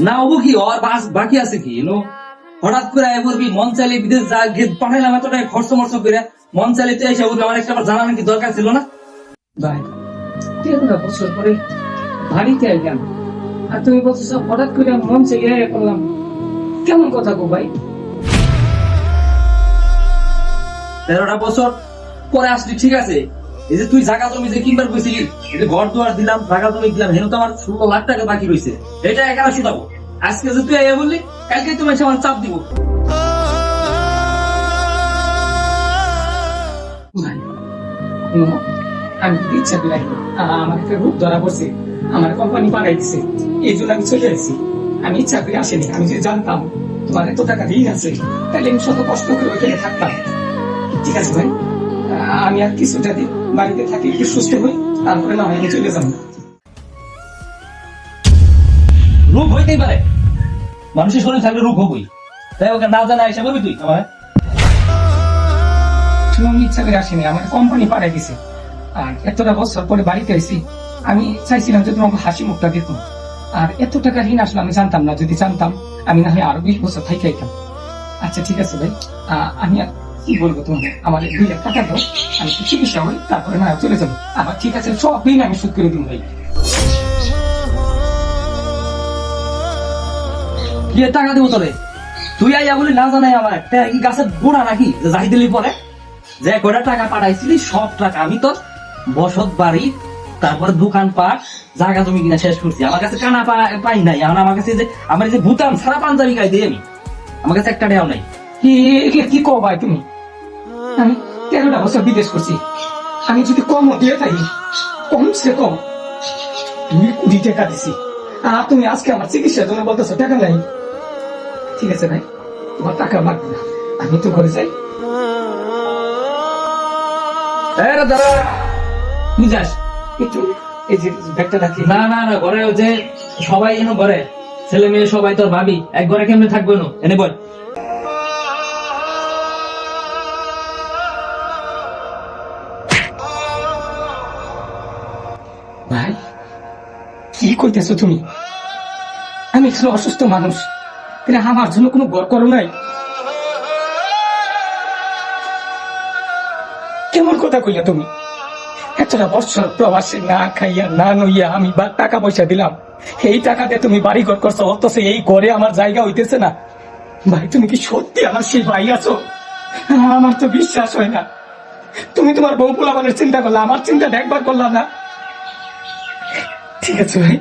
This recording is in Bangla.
না হবো কি আর বাকি আছে কি হঠাৎ করে বলবি মন চাইলে বিদেশ যা পাঠাইলাম এত টাকা খরচ মর্চ করে মন চাইলে তো এসে বলবি আমার একটা আমার জানানোর কি দরকার ছিল না? ভাই 13 বছর পরে বাড়িতে এলাম আর তুমি বলছো হঠাৎ করে মন চেয়ে করলাম, কেমন কথা গো ভাই? 13টা বছর পরে আসলি ঠিক আছে, এই যে তুই জায়গা জমি যে কিনবার কইছিলি, এই যে ঘর দুয়ার দিলাম, জায়গা জমি দিলাম, হেন তো আমার 16 লাখ টাকা বাকি রয়েছে, এটা একারা শুধাবো। আজকে যে তুই আইয়া বললি, কালকে তুমি এসে আমার চাপ দিব। ভাই, আমি ইচ্ছা দিলাই আমার একটা রূপ ধরা পড়ছে, আমার কোম্পানি পাঠাই দিছে, এই জন্য আমি চলে আসছি। আমি ইচ্ছা করে আসিনি, আমি যদি জানতাম তোমার এত টাকা ঋণ আছে তাহলে আমি শত কষ্ট করে ওইখানে থাকতাম। ঠিক আছে ভাই, আমি আর কিছুটা দিন বাড়িতে থাকি, একটু সুস্থ হই, তারপরে না হয় আমি চলে যাবো। রূপ হইতেই পারে, মানুষের শরীর থাকলে রূপ হবই, তাই ওকে না জানা এসে বলবি তুই আমার? আমি ইচ্ছা করে আসিনি, আমার কোম্পানি পাঠাই দিছে। আর এতটা বছর পরে বাড়িতে আইছি, আমি চাইছিলাম যে তোমাকে হাসি মুখটা দিতাম। আর এত টাকা ঋণ আসলে আমি জানতাম না, যদি জানতাম আমি না হয় আরো 20 বছর থাকি আইতাম। আচ্ছা ঠিক আছে ভাই, আমি আর কি বলবো তোমাকে, আমার 2 লাখ টাকা দাও, আমি চিকিৎসা হই, তারপরে না চলে যাবো। আবার ঠিক আছে, সব ঋণ আমি শোধ করে দিন ভাই। কি টাকা দিব তোরে? তুই আইয়া বলি না জানাই আমার কি গাছের গোড়া নাকি যাই দিলি পরে? যে কয়টা টাকা পাঠাইছিলি সব টাকা আমি তোর বসত বাড়ি, তারপরে দোকান পাট, জায়গা জমি কিনা শেষ করছি। আমার কাছে কানা পাই নাই, আমার কাছে যে আমার যে ভুটান সারা পাঞ্জাবি গাই দিই আমি, আমার কাছে একটা টাকাও নাই। কি কো ভাই তুমি? আমি 13টা বছর বিদেশ করছি, আমি যদি কম দিয়ে থাকি, কমসে কম 2 কোটি টাকা দিছি, আর তুমি আজকে আমার চিকিৎসার জন্য বলতেছো টাকা নাই। ঠিক আছে ভাই, তোমার টাকা লাগবে না, আমি তো ঘরে যাই। তুই যাস একটু এই যে ব্যাগটা রাখি। না না না, ঘরে যে সবাই এনে ঘরে, ছেলে মেয়ে সবাই তোর ভাবি, এক ঘরে কেমনে থাকবো না? এনে বল। ভাই কি কইতেছো তুমি? আমি একজন অসুস্থ মানুষ, কিন্তু আমার জন্য কোনো ঘর করো নাই? কেমন কথা কইলা তুমি? এতটা বছর প্রবাসে না খাইয়া না নইয়া আমি টাকা পয়সা দিলাম, এই টাকা দিয়ে তুমি বাড়ি ঘর করছো, অথচ এই ঘরে আমার জায়গা হইতেছে না। ভাই তুমি কি সত্যি আমার সেই ভাই আছো? আমার তো বিশ্বাস হয় না। তুমি তোমার বউ পোলাপানের চিন্তা করলা, আমার চিন্তা দেখবার করলাম না। ঠিক আছে ভাই,